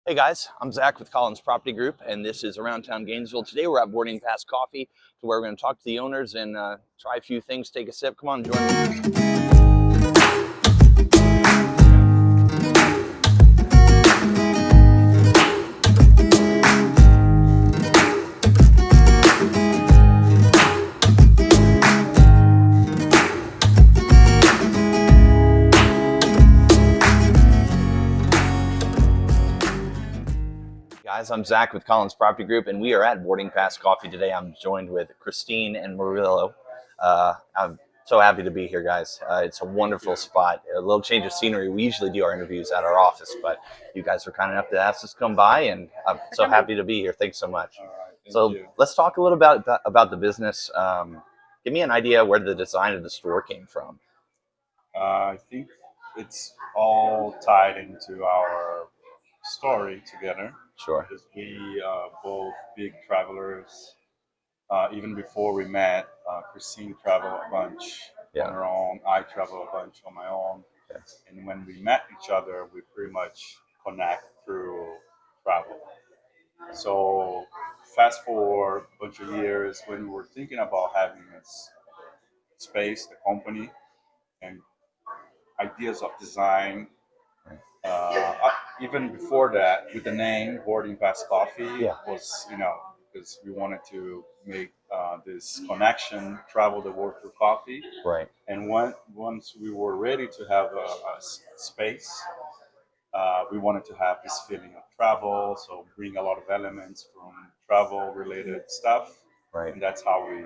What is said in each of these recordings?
Hey guys, I'm Zach with Collins Property Group, and this is Around Town Gainesville. Today we're at Boarding Pass Coffee, to where we're going to talk to the owners and try a few things, take a sip. Come on, join me. Guys, I'm Zach with Collins Property Group, and we are at Boarding Pass Coffee today. I'm joined with Christine and Murilo. I'm so happy to be here, guys. It's a wonderful spot. A little change of scenery. We usually do our interviews at our office, but you guys were kind enough to ask us to come by, and I'm so happy to be here. Thanks so much. All right, So let's talk a little about the business. Give me an idea where the design of the store came from. I think it's all tied into our story together Sure. because we both big travelers. Even before we met, Christine traveled a bunch on her own. I travel a bunch on my own. Yes. And when we met each other, we pretty much connect through travel. So fast forward a bunch of years when we were thinking about having this space, the company, and ideas of design. Even before that, with the name Boarding Pass Coffee was, because we wanted to make this connection, travel the world through coffee. Right. And once we were ready to have a space, we wanted to have this feeling of travel, so bring a lot of elements from travel-related stuff. Right. And that's how we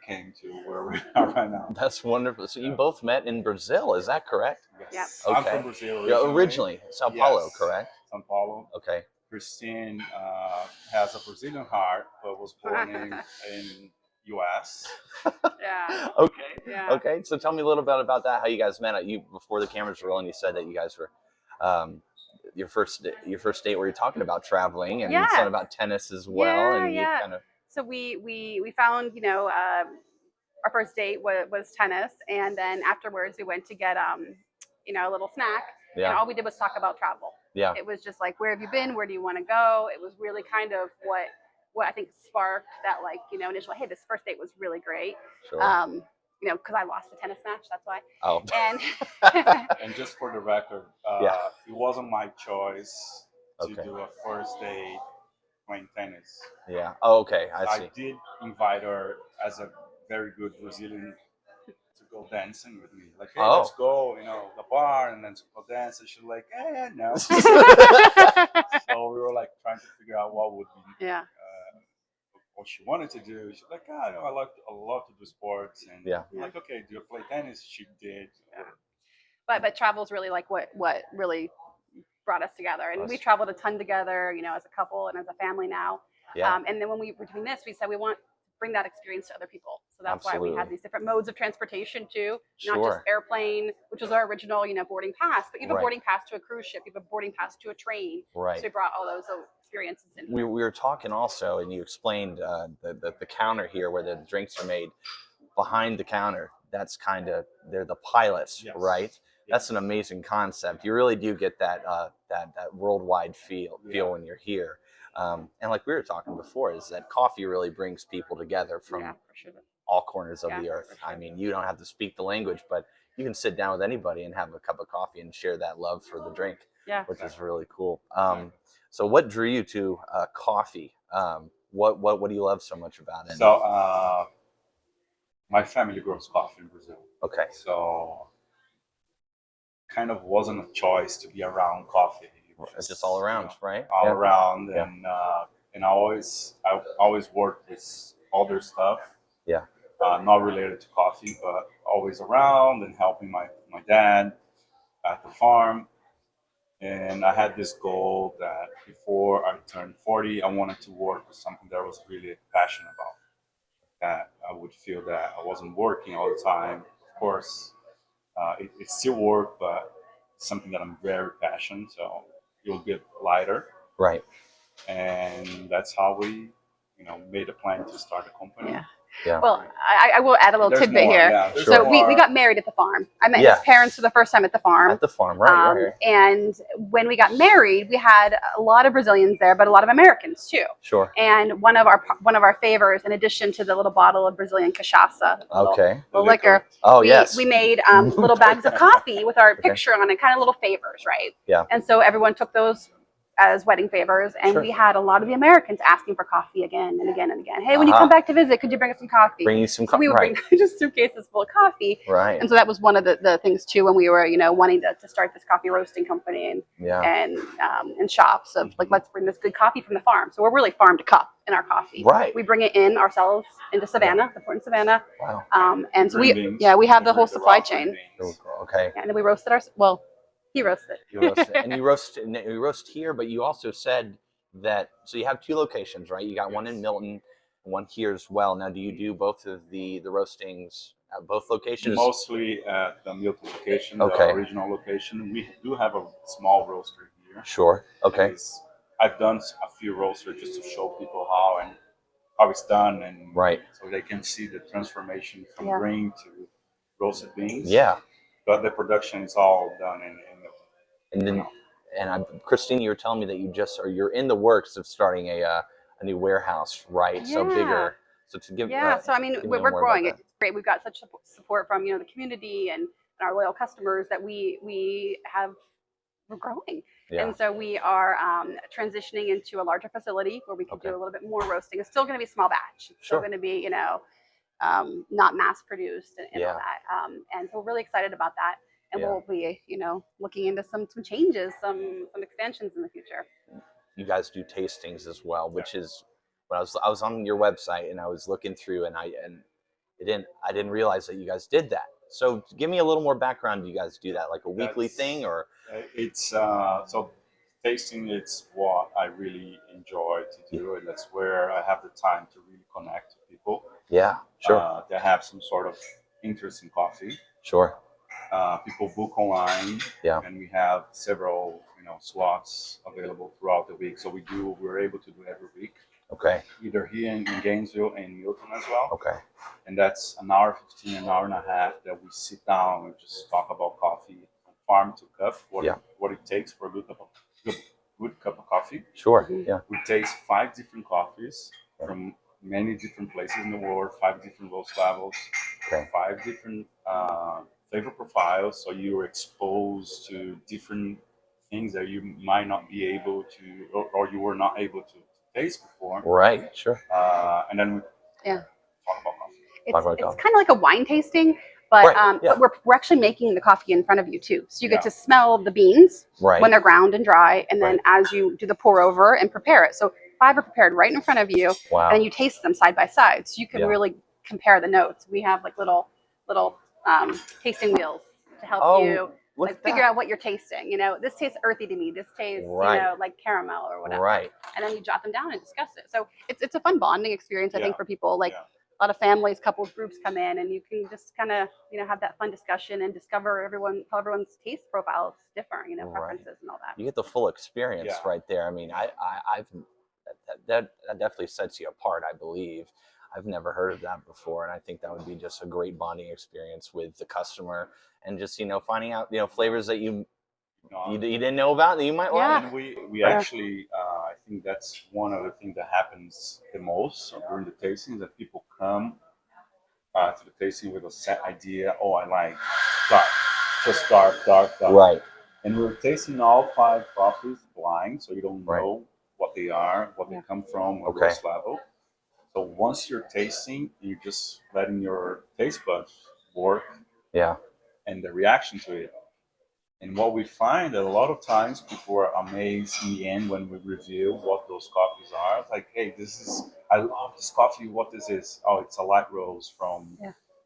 came to where we are right now. That's wonderful. So you both met in Brazil, is that correct? Yes. Okay. I'm from Brazil originally. Sao Paulo, correct? Sao Paulo. Okay. Christine has a Brazilian heart, but was born in U.S. Yeah. Okay. Yeah. Okay. So tell me a little bit about that. How you guys met? You before the cameras were rolling, you said that you guys were your first date where you're talking about traveling and something about tennis as well. Yeah, and you kind of. So we found our first date was tennis, and then afterwards we went to get a little snack. Yeah. And all we did was talk about travel. Yeah. It was just like, where have you been? Where do you want to go? It was really kind of what I think sparked that initial, hey, this first date was really great. Sure. Because I lost the tennis match, that's why. Oh. And and just for the record, it wasn't my choice to do a first date playing tennis. Yeah. Oh, okay. I see. I did invite her as a very good Brazilian to go dancing with me. Like, hey, let's go, the bar, and then to go dance. And she's like, no. So we were like trying to figure out what would be what she wanted to do. She's like, I love to do sports. And I'm like, okay, do you play tennis? She did. Yeah. But travel's really like what really brought us together. And we traveled a ton together, as a couple and as a family now. Yeah. And then when we were doing this, we said we want to bring that experience to other people. So that's why we had these different modes of transportation too, not just airplane, which was our original, boarding pass, but you have a boarding pass to a cruise ship, you have a boarding pass to a train. Right. So we brought all those experiences in. We were talking also, and you explained the counter here where the drinks are made. Behind the counter, that's kind of, they're the pilots, right? That's an amazing concept. You really do get that that worldwide feel when you're here. And like we were talking before, is that coffee really brings people together from all corners of the earth. I mean, you don't have to speak the language, but you can sit down with anybody and have a cup of coffee and share that love for the drink, which is really cool. So what drew you to coffee? What do you love so much about it? So my family grows coffee in Brazil. Okay. So kind of wasn't a choice to be around coffee. It's just all around, right? All around, and I always worked with other stuff. Yeah. Not related to coffee, but always around and helping my dad at the farm. And I had this goal that before I turned 40, I wanted to work with something that I was really passionate about. That I would feel that I wasn't working all the time. Of course, it still work, but it's something that I'm very passionate. So you'll get lighter. Right. And that's how we, made a plan to start a company. Yeah. Yeah. Well, I will add a little There's tidbit more, here. yeah, there's So we more. got married at the farm. I met Yeah. his parents for the first time at the farm. At the farm, right. And when we got married, we had a lot of Brazilians there, but a lot of Americans too. Sure. And one of our favors, in addition to the little bottle of Brazilian cachaça, little liquor. Oh, we made little bags of coffee with our picture on it, kind of little favors, right? Yeah. And so everyone took those as wedding favors, and Sure. we had a lot of the Americans asking for coffee again and again and again. Hey, when you come back to visit, could you bring us some coffee? Bring you some So coffee. we would bring just suitcases full of coffee. Right. And so that was one of the things too, when we were, wanting to start this coffee roasting company and shops of like, let's bring this good coffee from the farm. So we're really farm to cup in our coffee. Right. We bring it in ourselves into Savannah, the port in Savannah. Wow. And so we have the whole supply chain. Okay. And then we roasted he roasted. You roast it. And you roast here, but you also said that, so you have 2 locations, right? You got one in Milton, one here as well. Now, do you do both of the roastings at both locations? Mostly at the Milton location, the original location. We do have a small roaster here. Sure. Okay. I've done a few roasters just to show people how it's done, and so they can see the transformation from grain to roasted beans. Yeah. But the production is all done in and then, Christine, you were telling me that you're in the works of starting a new warehouse, right? Yeah. So bigger. So to give so I mean, we're growing. It's great. We've got such support from the community and our loyal customers that we're growing. Yeah. And so we are transitioning into a larger facility where we can do a little bit more roasting. It's still going to be small batch. It's still going to be not mass produced and all that. And so we're really excited about that. And we'll be, looking into some changes, some expansions in the future. You guys do tastings as well, which is when I was on your website and I was looking through and I didn't realize that you guys did that. So give me a little more background. Do you guys do that like a weekly thing, or? It's so tasting. It's what I really enjoy to do, and that's where I have the time to really connect with people. Yeah, sure. That have some sort of interest in coffee. Sure. People book online, and we have several slots available throughout the week. So we're able to do every week. Okay. Either here in Gainesville and Milton as well. Okay. And that's an hour 15, an hour and a half that we sit down and just talk about coffee from farm to cup, what it takes for a good cup of coffee. Sure. Yeah. We taste 5 different coffees from many different places in the world, 5 different roast levels, 5 different flavor profiles. So you're exposed to different things that you might not be able to, or you were not able to taste before. Right. Sure. And then we talk about coffee. It's kind of like a wine tasting, but but we're actually making the coffee in front of you too. So you get to smell the beans when they're ground and dry, and then as you do the pour over and prepare it. So 5 are prepared right in front of you, and then you taste them side by side, so you can really compare the notes. We have like little tasting wheels to help you figure out what you're tasting. This tastes earthy to me. This tastes like caramel or whatever. Right. And then you jot them down and discuss it. So it's a fun bonding experience, I think, for people. Like a lot of families, couples, groups come in, and you can just kind of have that fun discussion and discover how everyone's taste profile is different. Preferences and all that. You get the full experience right there. I mean, I've that definitely sets you apart, I believe. I've never heard of that before, and I think that would be just a great bonding experience with the customer, and just finding out flavors that you didn't know about that you might like. And we actually I think that's one of the things that happens the most during the tasting, that people come to the tasting with a set idea. Oh, I like dark, just dark. Right. And we're tasting all 5 coffees blind, so you don't know what they are, what they come from, what roast level. So once you're tasting, you're just letting your taste buds work. Yeah. And the reaction to it. And what we find that a lot of times people are amazed in the end when we reveal what those coffees are. It's like, hey, I love this coffee. What is this? Oh, it's a light roast from,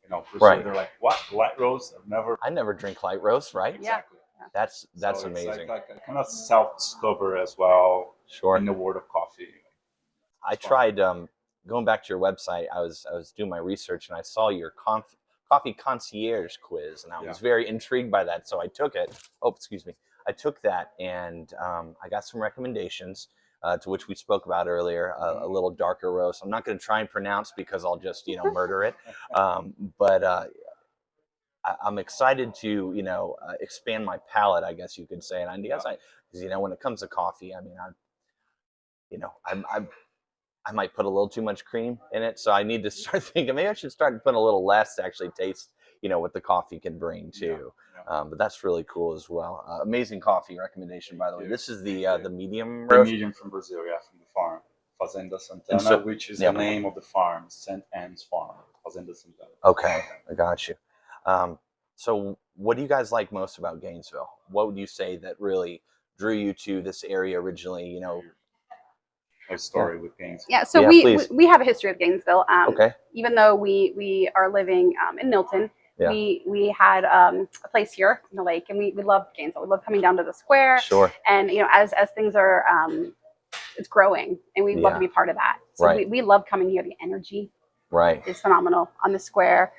Brazil. They're like, what? Light roast? I never drink light roast, right? Exactly. That's amazing. Like I kind of self-discover as well. Sure. In the world of coffee. I tried going back to your website. I was doing my research and I saw your coffee concierge quiz, and I was very intrigued by that. So I took it. Oh, excuse me. I took that and I got some recommendations. to which we spoke about earlier, a little darker roast. I'm not going to try and pronounce because I'll just, murder it. But I'm excited to, expand my palate, I guess you could say. And I guess because, when it comes to coffee, I mean, I might put a little too much cream in it. So I need to start thinking maybe I should start putting a little less to actually taste, what the coffee can bring too. But that's really cool as well. Amazing coffee recommendation, by the way. This is the medium roast. The medium from Brazil, from the farm. Fazenda Santana, which is the name of the farm, St. Anne's Farm, Fazenda Santana. Okay, I got you. So what do you guys like most about Gainesville? What would you say that really drew you to this area originally, My story with Gainesville. Yeah, so we have a history of Gainesville. Okay. Even though we are living in Milton, we had a place here in the lake, and we love Gainesville. We love coming down to the square. Sure. And as things are, it's growing, and we love to be part of that. So we love coming here. The energy is phenomenal on the square.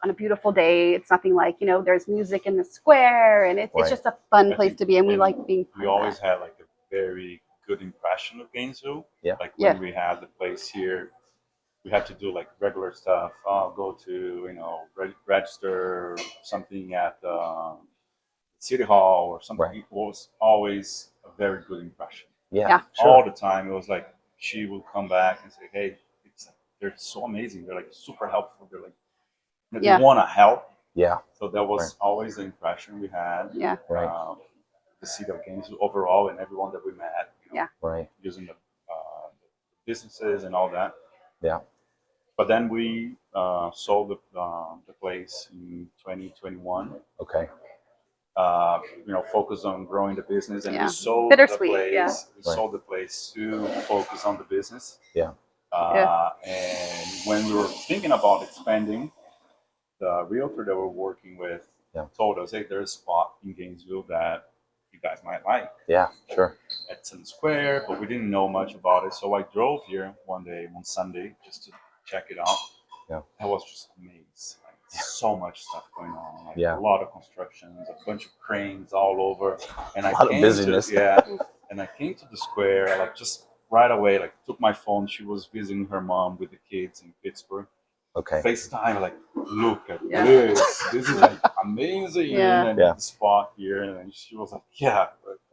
On a beautiful day, it's nothing like, there's music in the square, and it's just a fun place to be, and we like being part of that. We always had like a very good impression of Gainesville. Like when we had the place here, we had to do like regular stuff. Go to, register something at City Hall or something. It was always a very good impression. Yeah. All the time. It was like she will come back and say, hey, they're so amazing. They're like super helpful. They're like, they want to help. Yeah. So that was always the impression we had. Yeah. The city of Gainesville overall and everyone that we met. Using the businesses and all that. Yeah. But then we sold the place in 2021. Okay. Focus on growing the business, and we sold the place. We sold the place to focus on the business. Yeah. And when we were thinking about expanding, the realtor that we're working with told us, hey, there's a spot in Gainesville that you guys might like. Yeah, sure. At Sun Square, but we didn't know much about it. So I drove here one Sunday, just to check it out. Yeah. I was just amazed. So much stuff going on. A lot of constructions, a bunch of cranes all over. And a lot of busyness. And I came to the square, just right away, took my phone. She was visiting her mom with the kids in Pittsburgh. Okay. FaceTime, look at this. This is amazing. And the spot here. And she was like,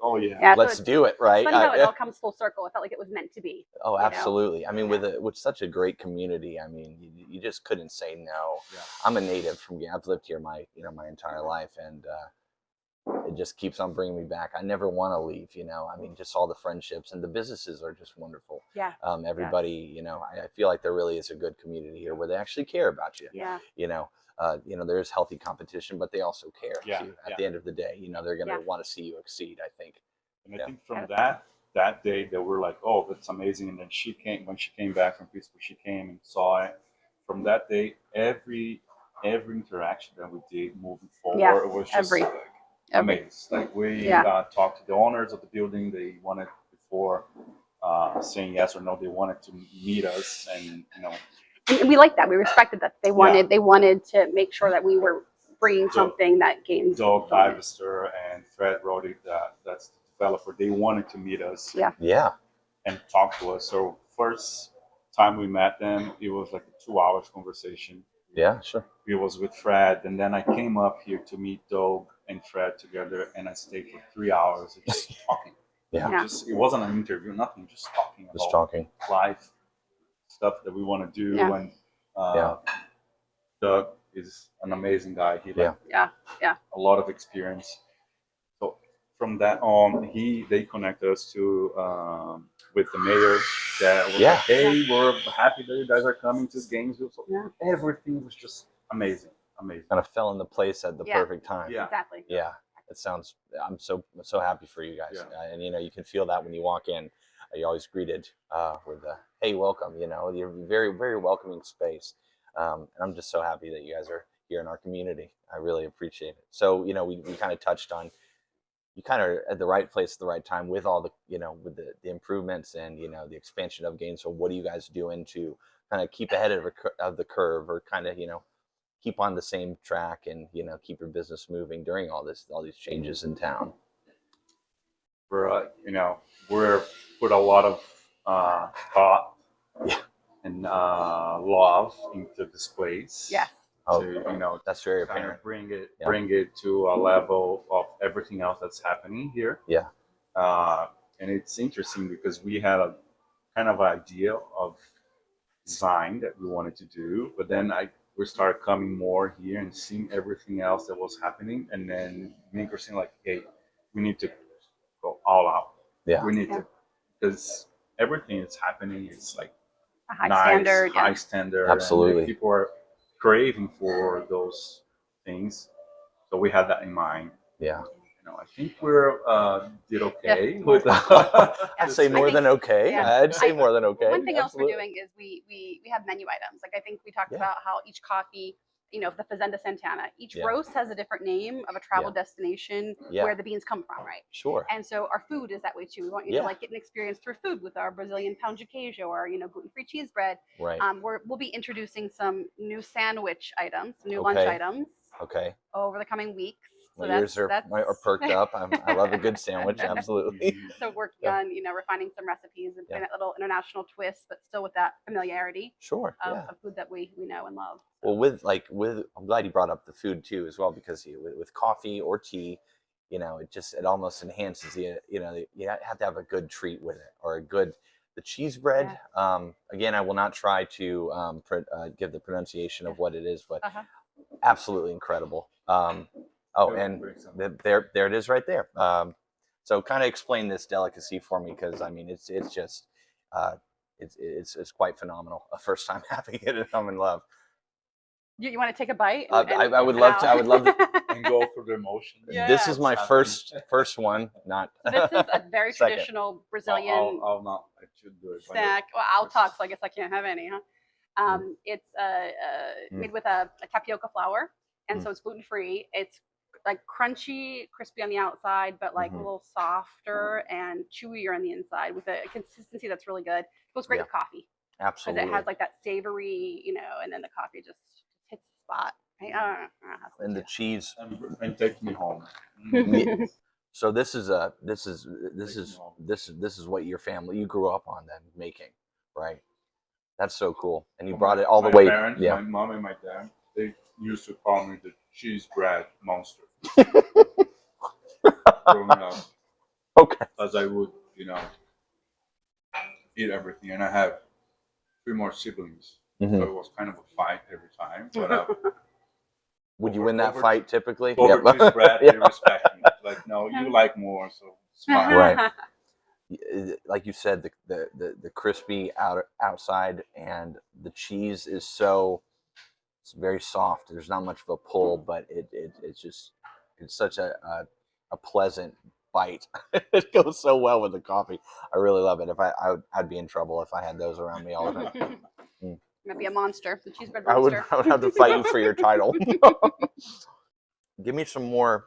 oh yeah. Let's do it, right? It's funny how it all comes full circle. I felt like it was meant to be. Oh, absolutely. I mean, with such a great community, I mean, you just couldn't say no. Yeah. I'm a native from Gainesville. I've lived here my entire life, and it just keeps on bringing me back. I never want to leave, I mean, just all the friendships, and the businesses are just wonderful. Yeah. Everybody, I feel like there really is a good community here where they actually care about you. Yeah. There's healthy competition, but they also care too. At the end of the day, they're going to want to see you exceed, I think. And I think from that day that we're like, oh, that's amazing. And then when she came back from Pittsburgh, she came and saw it. From that day, every interaction that we did moving forward, it was just amazed. We talked to the owners of the building. They wanted, before saying yes or no, they wanted to meet us, and and we liked that. We respected that. They wanted to make sure that we were bringing something that gains. Doug Ivester and Fred Roddy, that's the developer. They wanted to meet us. And talk to us. So first time we met them, it was like a 2 hours conversation. Yeah, sure. It was with Fred, and then I came up here to meet Doug and Fred together, and I stayed for 3 hours just talking. It wasn't an interview, nothing, just talking about life, stuff that we want to do. And Doug is an amazing guy. He a lot of experience. So from that on, they connect us to with the mayor. That was like, hey, we're happy that you guys are coming to Gainesville. So everything was just amazing. Kind of fell into place at the perfect time. Yeah, exactly. Yeah, it sounds. I'm so happy for you guys, and you can feel that when you walk in. You're always greeted with a "Hey, welcome." You're very, very welcoming space, and I'm just so happy that you guys are here in our community. I really appreciate it. So we kind of touched on. You kind of at the right place at the right time with all the, with the improvements and, the expansion of Gainesville. What are you guys doing to kind of keep ahead of the curve, or kind of, keep on the same track and, keep your business moving during all these changes in town? We're, we're put a lot of thought Yeah. and love into this place. Yes. Oh, To that's very kind apparent. of bring Yeah. it to a level of everything else that's happening here. Yeah. And it's interesting because we had a kind of idea of design that we wanted to do, but then we started coming more here and seeing everything else that was happening, and then me and Christine like, hey, we need to go all out. Yeah. We need to, because everything that's happening is like A high nice, standard. high Yeah. standard, Absolutely. and people are craving for those things. So we had that in mind. Yeah. I think we're did okay Yeah. with. I'd say more than okay. Yeah. I'd say more than okay. One thing else we're Absolutely. doing is we have menu items. Like I think we talked Yeah. about how each coffee, the Fazenda Santana, each Yeah. roast has a different name of a travel destination Yeah. where the beans come from, right? Sure. And so our food is that way too. We want you Yeah. to like get an experience through food with our Brazilian pão de queijo or gluten-free cheese bread. Right. We'll be introducing some new sandwich items, new lunch Okay. items Okay. over the coming weeks. My So ears are perked up. I love a good sandwich. Absolutely. So working on refining some recipes and putting that little international twist, but still with that familiarity Sure. of, Yeah. of food that we know and love. Well, I'm glad you brought up the food too as well, because with coffee or tea, it almost enhances you have to have a good treat with it, or the cheese bread. Again, I will not try to give the pronunciation of what it is, but absolutely incredible. And there it is right there. So kind of explain this delicacy for me, because I mean it's just it's quite phenomenal. A first time having it, and I'm in love. You want to take a bite? I would love to. I would love to. And go through the emotion. Yeah. This is my first one. Not. So this is a very Second. traditional Brazilian I'll not. I should do it. snack. Well, I'll talk, so I guess I can't have any, huh? It's made with a tapioca flour, and so it's gluten free. It's like crunchy, crispy on the outside, but like a little softer and chewier on the inside, with a consistency that's really good. It goes great with coffee. Absolutely. Because it has like that savory, and then the coffee just hits the spot. Right? And the cheese. And take me home. So this is what your family, you grew up on then making, right? That's so cool. And you brought it all the way. Parents, yeah. My mom and my dad, they used to call me the cheese bread monster. Growing up. Okay. As I would, eat everything. And I have 3 more siblings. So it was kind of a fight every time. But would you win that fight typically? Over cheese bread, they respect me. Like, no, you like more, so it's fine. Right. Like you said, the crispy outside, and the cheese is it's very soft. There's not much of a pull, but it's such a pleasant bite. It goes so well with the coffee. I really love it. I'd be in trouble if I had those around me all the time. Might be a monster, the cheese bread monster. I would have to fight you for your title. Give me some more.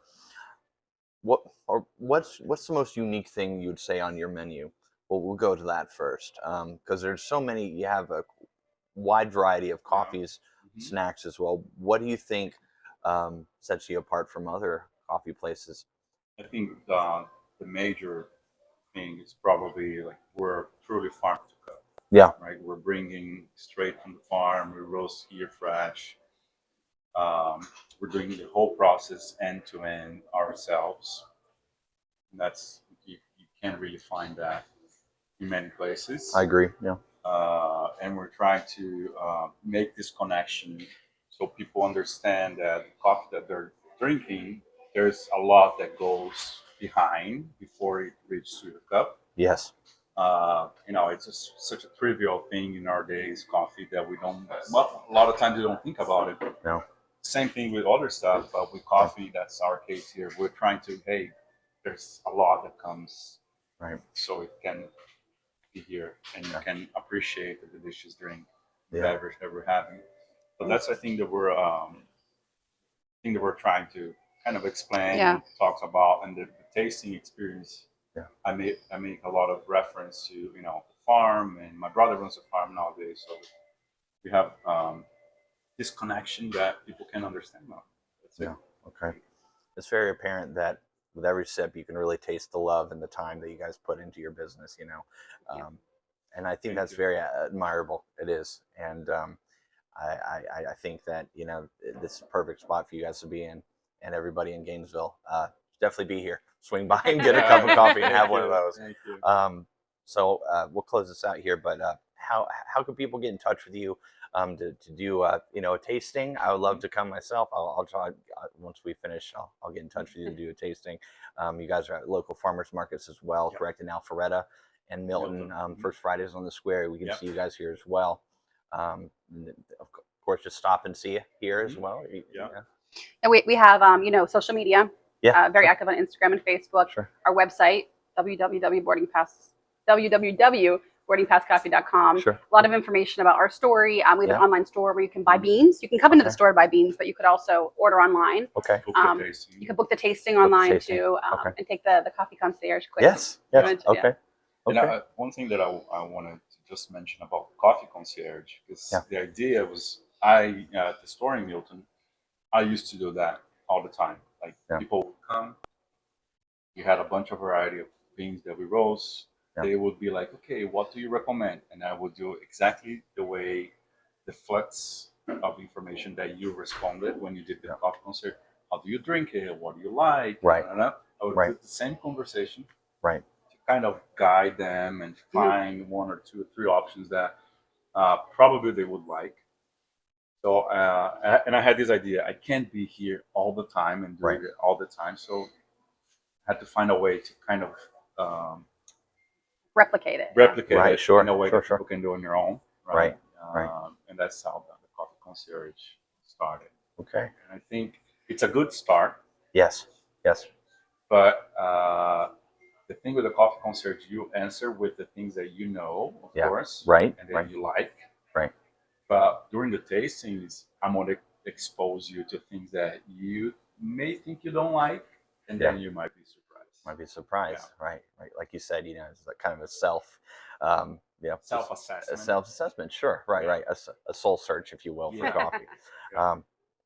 What's the most unique thing you'd say on your menu? Well, we'll go to that first, because there's so many. You have a wide variety of coffees, snacks as well. What do you think sets you apart from other coffee places? I think the major thing is probably like we're truly farm to cup. Yeah. Right. We're bringing straight from the farm. We roast here fresh. We're doing the whole process end to end ourselves. And that's you can't really find that in many places. I agree. Yeah. And we're trying to make this connection so people understand that the coffee that they're drinking, there's a lot that goes behind before it reaches to the cup. Yes. It's just such a trivial thing in our days, coffee, that we don't. Well, a lot of times we don't think about it. No. Same thing with other stuff, but with coffee, that's our case here. We're trying to, hey, there's a lot that comes, right, so it can be here and you can appreciate the delicious drink, beverage that we're having. So that's, I think, that we're trying to kind of explain, talks about, and the tasting experience. Yeah. I make a lot of reference to the farm, and my brother runs a farm nowadays, so we have this connection that people can understand now. That's it. Okay. It's very apparent that with every sip, you can really taste the love and the time that you guys put into your business. And I think that's very admirable. It is, and I think that this is a perfect spot for you guys to be in, and everybody in Gainesville, definitely be here. Swing by and get a cup of coffee and have one of those. Thank you. So we'll close this out here, but how can people get in touch with you to do a tasting? I would love to come myself. I'll try once we finish. I'll get in touch with you to do a tasting. You guys are at local farmers markets as well, correct? In Alpharetta and Milton. First Fridays on the Square. We can see you guys here as well. Of course, just stop and see you here as well. And we have social media. Very active on Instagram and Facebook. Sure. Our website www.boardingpasscoffee.com. Sure. A lot of information about our story. We have an online store where you can buy beans. You can come into the store to buy beans, but you could also order online. Okay. You can book the tasting online too, and take the coffee concierge quick. Yes. Okay. And one thing that I wanted to just mention about coffee concierge is the idea was at the store in Milton, I used to do that all the time. Like people would come, you had a bunch of variety of beans that we roast. They would be like, okay, what do you recommend? And I would do exactly the way the flux of information that you responded when you did the coffee concierge. How do you drink it? What do you like? Right. I would do the same conversation. Right. Kind of guide them and find one or two or three options that probably they would like. So, and I had this idea, I can't be here all the time and do it all the time. So I had to find a way to kind of replicate it. Right, sure. In a way that people can do on their own. Right. And that's how the coffee concierge started. Okay. And I think it's a good start. Yes. But the thing with the coffee concierge, you answer with the things that you know, of course, and that you like. Right. But during the tastings, I'm going to expose you to things that you may think you don't like, and then you might be surprised. Right. Like you said, it's like kind of a self-assessment. Self-assessment, sure. Right. A soul search, if you will, for coffee.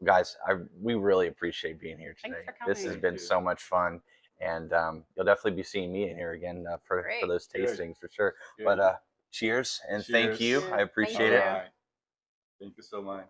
Guys, we really appreciate being here today. Thanks for coming. This has been so much fun. And you'll definitely be seeing me in here again for those tastings for sure. Good. But cheers and thank you. I appreciate it. Thank you so much.